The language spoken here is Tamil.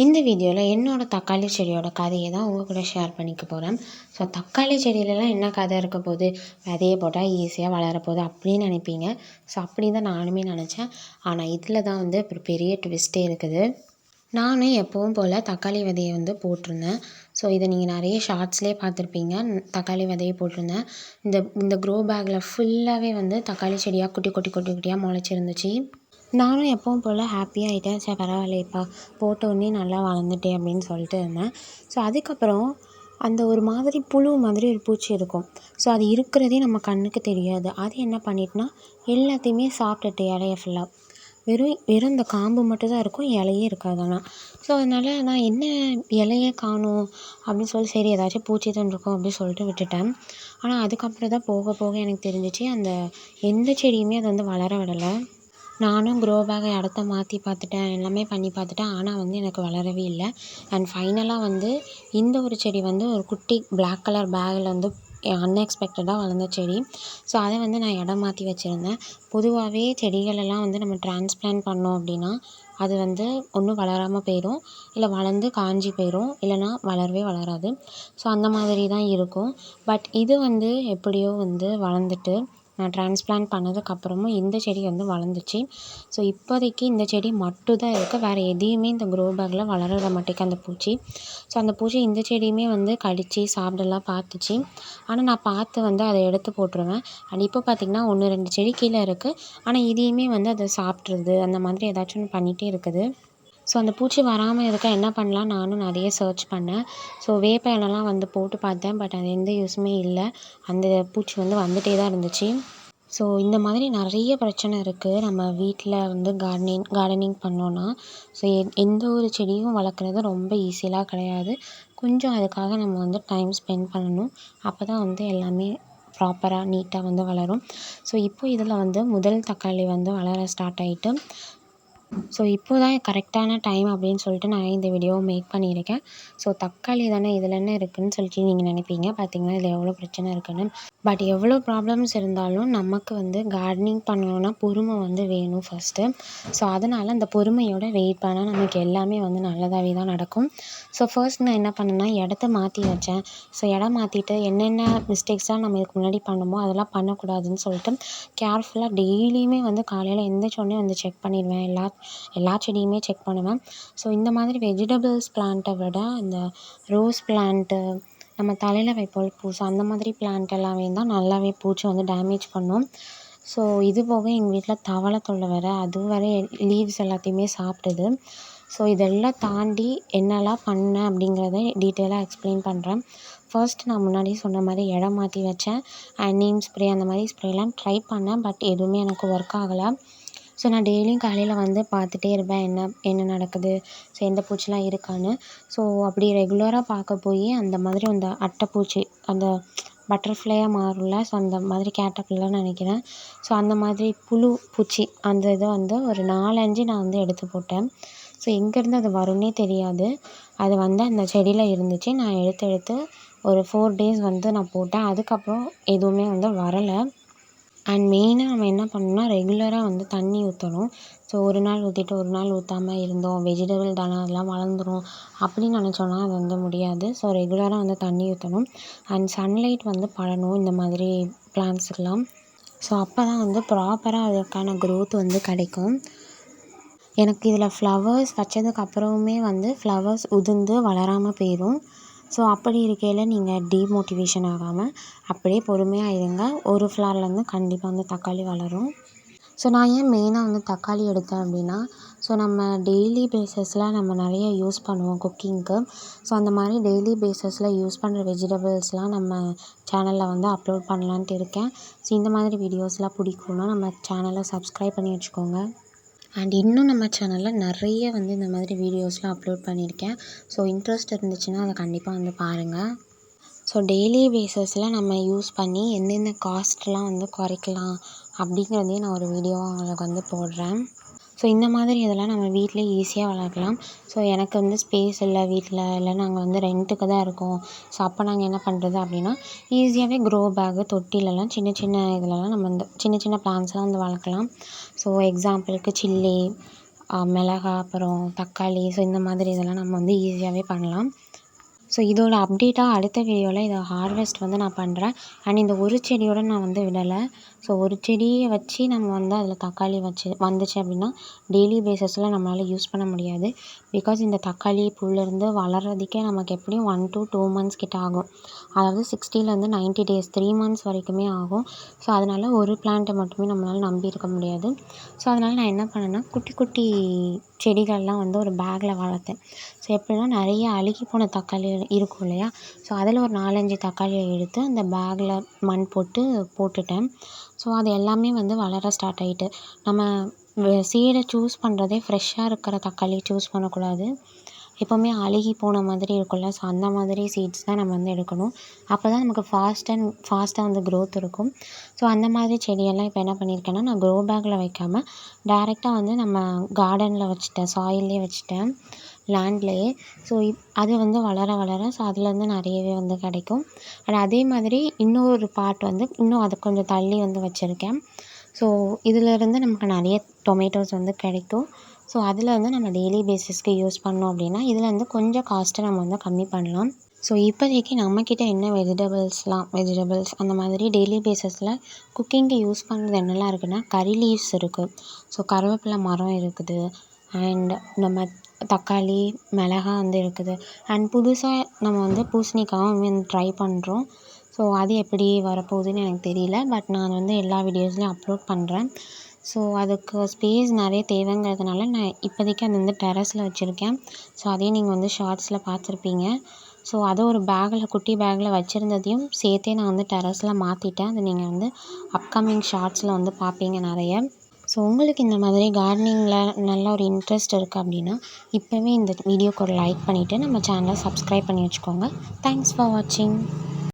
இந்த வீடியோவில் என்னோடய தக்காளி செடியோட கதையை தான் உங்கள் கூட ஷேர் பண்ணிக்க போகிறேன். ஸோ தக்காளி செடியிலலாம் என்ன கதை இருக்க போகுது, விதையை போட்டால் ஈஸியாக வளரப்போகுது அப்படின்னு நினைப்பீங்க. ஸோ அப்படி தான் நானுமே நினச்சேன். ஆனால் இதில் தான் வந்து ஒரு பெரிய ட்விஸ்ட்டே இருக்குது. நானும் எப்பவும் போல் தக்காளி விதையை வந்து போட்டிருந்தேன். ஸோ இதை நீங்கள் நிறைய ஷார்ட்ஸ்லேயே பார்த்துருப்பீங்க. தக்காளி விதையை போட்டிருந்தேன். இந்த க்ரோ பேக்கில் ஃபுல்லாகவே வந்து தக்காளி செடியாக குட்டி குட்டி குட்டி குட்டியாக முளைச்சிருந்துச்சு. நானும் எப்பவும் போல் ஹாப்பியாகிட்டேன். சரி பரவாயில்லையப்பா, போட்ட உடனே நல்லா வளர்ந்துட்டேன் அப்படின்னு சொல்லிட்டு இருந்தேன். ஸோ அதுக்கப்புறம் அந்த ஒரு மாதிரி புழு மாதிரி ஒரு பூச்சி இருக்கும். ஸோ அது இருக்கிறதே நம்ம கண்ணுக்கு தெரியாது. அது என்ன பண்ணிட்டுனா எல்லாத்தையுமே சாப்பிட்டுட்டு இலைய ஃபுல்லாக வெறும் இந்த காம்பு மட்டும் தான் இருக்கும், இலையே இருக்காது. ஆனால் ஸோ அதனால் நான் என்ன இலைய காணும் அப்படின்னு சொல்லி சரி ஏதாச்சும் பூச்சி தான் இருக்கும் அப்படின்னு சொல்லிட்டு விட்டுட்டேன். ஆனால் அதுக்கப்புறம் தான் போக போக எனக்கு தெரிஞ்சிச்சு அந்த எந்த செடியுமே அது வந்து வளர விடலை. நானும் க்ரோ பேக்கை இடத்த மாற்றி பார்த்துட்டேன், எல்லாமே பண்ணி பார்த்துட்டேன். ஆனால் வந்து எனக்கு வளரவே இல்லை. அண்ட் ஃபைனலாக வந்து இந்த ஒரு செடி வந்து ஒரு குட்டி பிளாக் கலர் பேக்கில் வந்து அன்எக்ஸ்பெக்டடாக வளர்ந்த செடி. ஸோ அதை வந்து நான் இடம் மாற்றி வச்சுருந்தேன். பொதுவாகவே செடிகளெல்லாம் வந்து நம்ம டிரான்ஸ்பிளான்ட் பண்ணோம் அப்படின்னா அது வந்து ஒன்று வளராமல் போயிடும், இல்லை வளர்ந்து காஞ்சி போயிடும், இல்லைனா வளரவே வளராது. ஸோ அந்த மாதிரி தான் இருக்கும். பட் இது வந்து எப்படியோ வந்து வளர்ந்துட்டு நான் டிரான்ஸ்பிளான்ட் பண்ணதுக்கப்புறமும் இந்த செடி வந்து வளர்ந்துச்சு. ஸோ இப்போதைக்கு இந்த செடி மட்டும் தான் இருக்குது. வேறு எதையுமே இந்த க்ரோ பேக்கில் வளர விட மாட்டேங்குது அந்த பூச்சி. ஸோ அந்த பூச்சி இந்த செடியுமே வந்து கடித்து சாப்பிடலாம் பார்த்துச்சு. ஆனால் நான் பார்த்து வந்து அதை எடுத்து போட்டுருவேன். அண்ட் இப்போ பார்த்திங்கன்னா 1-2 செடி கீழே இருக்குது. ஆனால் இதையுமே வந்து அதை சாப்பிட்றது அந்த மாதிரி ஏதாச்சும் ஒன்று பண்ணிகிட்டே இருக்குது. ஸோ அந்த பூச்சி வராமல் இருக்க என்ன பண்ணலாம் நானும் நிறைய சர்ச் பண்ணேன். ஸோ வேப்ப இலைலாம் வந்து போட்டு பார்த்தேன். பட் அது எந்த யூஸுமே இல்லை. அந்த பூச்சி வந்து வந்துகிட்டே தான் இருந்துச்சு. ஸோ இந்த மாதிரி நிறைய பிரச்சனை இருக்குது நம்ம வீட்டில் வந்து கார்டனிங் பண்ணோன்னா. ஸோ எந்த ஒரு செடியும் வளர்க்குறது ரொம்ப ஈஸியெலாம் கிடையாது. கொஞ்சம் அதுக்காக நம்ம வந்து டைம் ஸ்பெண்ட் பண்ணணும். அப்போ தான் வந்து எல்லாமே ப்ராப்பராக நீட்டாக வந்து வளரும். ஸோ இப்போ இதில் வந்து முதல் தக்காளி வந்து வளர ஸ்டார்ட் ஆகிட்டு. ஸோ இப்போ தான் கரெக்டான டைம் அப்படின்னு சொல்லிட்டு நான் இந்த வீடியோவை மேக் பண்ணியிருக்கேன். ஸோ தக்காளி தானே இதில் என்ன இருக்குதுன்னு சொல்லிட்டு நீங்கள் நினைப்பீங்க. பார்த்தீங்கன்னா இதில் எவ்வளோ பிரச்சனை இருக்குன்னு. பட் எவ்வளோ ப்ராப்ளம்ஸ் இருந்தாலும் நமக்கு வந்து கார்டனிங் பண்ணணுன்னா பொறுமை வந்து வேணும் ஃபஸ்ட்டு. ஸோ அதனால் அந்த பொறுமையோட வெயிட் பண்ணால் நமக்கு எல்லாமே வந்து நல்லதாகவே தான் நடக்கும். ஸோ ஃபர்ஸ்ட் நான் என்ன பண்ணேன்னா இடத்த மாற்றி வச்சேன். ஸோ இடம் மாற்றிட்டு என்னென்ன மிஸ்டேக்ஸ்லாம் நம்ம இதுக்கு முன்னாடி பண்ணோமோ அதெல்லாம் பண்ணக்கூடாதுன்னு சொல்லிட்டு கேர்ஃபுல்லாக டெய்லியுமே வந்து காலையில் எந்திரிச்சோடனே வந்து செக் பண்ணிடுவேன். எல்லா செடியுமே செக் பண்ணுவேன். ஸோ இந்த மாதிரி வெஜிடபிள்ஸ் பிளான்ட்டை விட இந்த ரோஸ் பிளான்ட்டு நம்ம தலையில் வைப்போம் பூ, அந்த மாதிரி பிளான்ட் எல்லாமே தான் நல்லாவே பூச்சி வந்து டேமேஜ் பண்ணும். ஸோ இது போக எங்கள் வீட்டில் தவளை தொல்லை வேறு, அதுவும் வேறு லீவ்ஸ் எல்லாத்தையுமே சாப்பிடுது. ஸோ இதெல்லாம் தாண்டி என்னெல்லாம் பண்ணேன் அப்படிங்கிறத டீட்டெயிலாக எக்ஸ்பிளைன் பண்ணுறேன். ஃபர்ஸ்ட் நான் முன்னாடி சொன்ன மாதிரி இடம் மாற்றி வச்சேன். நீம் ஸ்ப்ரே அந்த மாதிரி ஸ்ப்ரேலாம் ட்ரை பண்ணேன். பட் எதுவுமே எனக்கு ஒர்க் ஆகலை. ஸோ நான் டெய்லியும் காலையில் வந்து பார்த்துட்டே இருப்பேன் என்ன நடக்குது, ஸோ எந்த பூச்சிலாம் இருக்கான்னு. ஸோ அப்படி ரெகுலராக பார்க்க போய் அந்த மாதிரி அந்த அட்டைப்பூச்சி அந்த பட்டர்ஃப்ளையாக மாறும்ல, ஸோ அந்த மாதிரி கேட்டர்பில்லர்னு நினைக்கிறேன். ஸோ அந்த மாதிரி புழு பூச்சி அந்த இதை வந்து ஒரு 4-5 நான் வந்து எடுத்து போட்டேன். ஸோ எங்கேருந்து அது வரும்னே தெரியாது. அது வந்து அந்த செடியில் இருந்துச்சு. நான் எடுத்து ஒரு 4 days வந்து நான் போட்டேன். அதுக்கப்புறம் எதுவுமே வந்து வரலை. அண்ட் மெயினாக நம்ம என்ன பண்ணணும்னா ரெகுலராக வந்து தண்ணி ஊற்றணும். ஸோ ஒரு நாள் ஊற்றிட்டு ஒரு நாள் ஊற்றாமல் இருந்தோம், வெஜிடபிள் தானே அதெல்லாம் வளர்ந்துரும் அப்படின்னு நினச்சோன்னா அது வந்து முடியாது. ஸோ ரெகுலராக வந்து தண்ணி ஊற்றணும். அண்ட் சன்லைட் வந்து படணும் இந்த மாதிரி பிளான்ட்ஸுக்கெலாம். ஸோ அப்போ தான் வந்து ப்ராப்பராக அதுக்கான க்ரோத் வந்து கிடைக்கும். எனக்கு இதில் ஃப்ளவர்ஸ் வச்சதுக்கப்புறமுமே வந்து ஃப்ளவர்ஸ் உதிர்ந்து வளராமல் போயிடும். ஸோ அப்படி இருக்கையில் நீங்கள் டீமோட்டிவேஷன் ஆகாமல் அப்படியே பொறுமையாக இருங்க. ஒரு ஃப்ளார்லேருந்து கண்டிப்பாக வந்து தக்காளி வளரும். ஸோ நான் ஏன் மெயினாக வந்து தக்காளி எடுத்தேன் அப்படின்னா, ஸோ நம்ம டெய்லி பேஸஸில் நம்ம நிறைய யூஸ் பண்ணுவோம் குக்கிங்க்கு. ஸோ அந்த மாதிரி டெய்லி பேஸஸில் யூஸ் பண்ணுற வெஜிடபிள்ஸ்லாம் நம்ம சேனலில் வந்து அப்லோட் பண்ணலான்ட்டு இருக்கேன். ஸோ இந்த மாதிரி வீடியோஸ்லாம் பிடிக்கும்னா நம்ம சேனலை சப்ஸ்கிரைப் பண்ணி வச்சுக்கோங்க. அண்ட் இன்னும் நம்ம சேனலில் நிறைய வந்து இந்த மாதிரி வீடியோஸ்லாம் அப்லோட் பண்ணியிருக்கேன். ஸோ இன்ட்ரெஸ்ட் இருந்துச்சுன்னா அதை கண்டிப்பாக வந்து பாருங்கள். ஸோ டெய்லி பேஸஸில் நம்ம யூஸ் பண்ணி எந்தெந்த காஸ்ட்லாம் வந்து குறைக்கலாம் அப்படிங்கிறதையும் நான் ஒரு வீடியோவாக உங்களுக்கு வந்து போடுறேன். ஸோ இந்த மாதிரி இதெல்லாம் நம்ம வீட்டிலே ஈஸியாக வளர்க்கலாம். ஸோ எனக்கு வந்து ஸ்பேஸ் இல்லை வீட்டில், இல்லை நாங்கள் வந்து ரெண்ட்டுக்கு தான் இருக்கோம். ஸோ அப்போ நாங்கள் என்ன பண்ணுறது அப்படின்னா ஈஸியாகவே க்ரோ பேக்கு தொட்டிலெல்லாம் சின்ன சின்ன இதிலலாம் நம்ம இந்த சின்ன சின்ன பிளான்ட்ஸ்லாம் வந்து வளர்க்கலாம். ஸோ எக்ஸாம்பிளுக்கு சில்லி, மிளகா, அப்புறம் தக்காளி, ஸோ இந்த மாதிரி இதெல்லாம் நம்ம வந்து ஈஸியாகவே பண்ணலாம். ஸோ இதோட அப்டேட்டாக அடுத்த வீடியோவில் இதை ஹார்வெஸ்ட் வந்து நான் பண்ணுறேன். அண்ட் இந்த ஒரு செடியோடு நான் வந்து விடலை. ஸோ ஒரு செடியை வச்சு நம்ம வந்து அதில் தக்காளி வந்துச்சு அப்படின்னா டெய்லி பேஸஸில் நம்மளால் யூஸ் பண்ண முடியாது. பிகாஸ் இந்த தக்காளி பூலேருந்து வளர்கிறதுக்கே நமக்கு எப்படியும் 1 to 2 months கிட்ட ஆகும். அதாவது 60லேருந்து 90 days 3 months வரைக்குமே ஆகும். ஸோ அதனால் ஒரு பிளான்ட்டை மட்டுமே நம்மளால் நம்பி இருக்க முடியாது. ஸோ அதனால் நான் என்ன பண்ணேன்னா குட்டி குட்டி செடிகள்லாம் வந்து ஒரு பேக்கில் வளர்த்தேன். ஸோ எப்படின்னா நிறைய அழுகி போன தக்காளி இருக்கும் இல்லையா, ஸோ அதில் ஒரு 4-5 தக்காளியை எடுத்து அந்த பேக்கில் மண் போட்டுட்டேன். ஸோ அது எல்லாமே வந்து வளர ஸ்டார்ட் ஆகிட்டு. நம்ம சீடை சூஸ் பண்ணுறதே ஃப்ரெஷ்ஷாக இருக்கிற தக்காளி சூஸ் பண்ணக்கூடாது. எப்போவுமே அழுகி போன மாதிரி இருக்கும்ல, ஸோ அந்த மாதிரி சீட்ஸ் தான் நம்ம வந்து எடுக்கணும். அப்போ தான் நமக்கு ஃபாஸ்ட்டாக வந்து க்ரோத் இருக்கும். ஸோ அந்த மாதிரி செடியெல்லாம் இப்போ என்ன பண்ணியிருக்கேன்னா, நான் க்ரோ பேக்கில் வைக்காமல் டைரெக்டாக வந்து நம்ம கார்டனில் வச்சுட்டேன், சாயில்லே வச்சுட்டேன், லேண்ட்லேயே. ஸோ அது வந்து வளர ஸோ அதுலேருந்து நிறையவே வந்து கிடைக்கும். அண்ட் அதே மாதிரி இன்னொரு பார்ட் வந்து இன்னும் அதை கொஞ்சம் தள்ளி வந்து வச்சுருக்கேன். ஸோ இதிலேருந்து நமக்கு நிறைய டொமேட்டோஸ் வந்து கிடைக்கும். ஸோ அதில் வந்து நம்ம டெய்லி பேஸிஸ்க்கு யூஸ் பண்ணோம் அப்படின்னா இதில் வந்து கொஞ்சம் காஸ்ட்டை நம்ம வந்து கம்மி பண்ணலாம். ஸோ இப்போதைக்கு நம்மக்கிட்ட என்ன வெஜிடபிள்ஸ் அந்த மாதிரி டெய்லி பேஸஸில் குக்கிங்க்கு யூஸ் பண்ணுறது என்னெல்லாம் இருக்குதுன்னா, கறி லீவ்ஸ் இருக்குது, ஸோ கருவேப்பிலை மரம் இருக்குது, அண்ட் நம்ம தக்காளி, மிளகா வந்து இருக்குது. அண்ட் புதுசாக நம்ம வந்து பூசணிக்காயும் வந்து ட்ரை பண்ணுறோம். ஸோ அது எப்படி வரப்போகுதுன்னு எனக்கு தெரியல. பட் நான் வந்து எல்லா வீடியோஸ்லையும் அப்லோட் பண்ணுறேன். ஸோ அதுக்கு ஸ்பேஸ் நிறைய தேவைங்கிறதுனால நான் இப்போதைக்கு அது வந்து டெரஸில் வச்சுருக்கேன். ஸோ அதையும் நீங்கள் வந்து ஷார்ட்ஸில் பார்த்துருப்பீங்க. ஸோ அதை ஒரு குட்டி பேக்கில் வச்சுருந்ததையும் சேர்த்தே நான் வந்து டெரஸில் மாற்றிட்டேன். அது நீங்கள் வந்து அப்கமிங் ஷார்ட்ஸில் வந்து பார்ப்பீங்க நிறைய. ஸோ உங்களுக்கு இந்த மாதிரி கார்டனிங்கில் நல்ல ஒரு இன்ட்ரெஸ்ட் இருக்குது அப்படின்னா இப்போவே இந்த வீடியோக்கு ஒரு லைக் பண்ணிவிட்டு நம்ம சேனலை சப்ஸ்கிரைப் பண்ணி வச்சுக்கோங்க. தேங்க்ஸ் ஃபார் வாட்சிங்.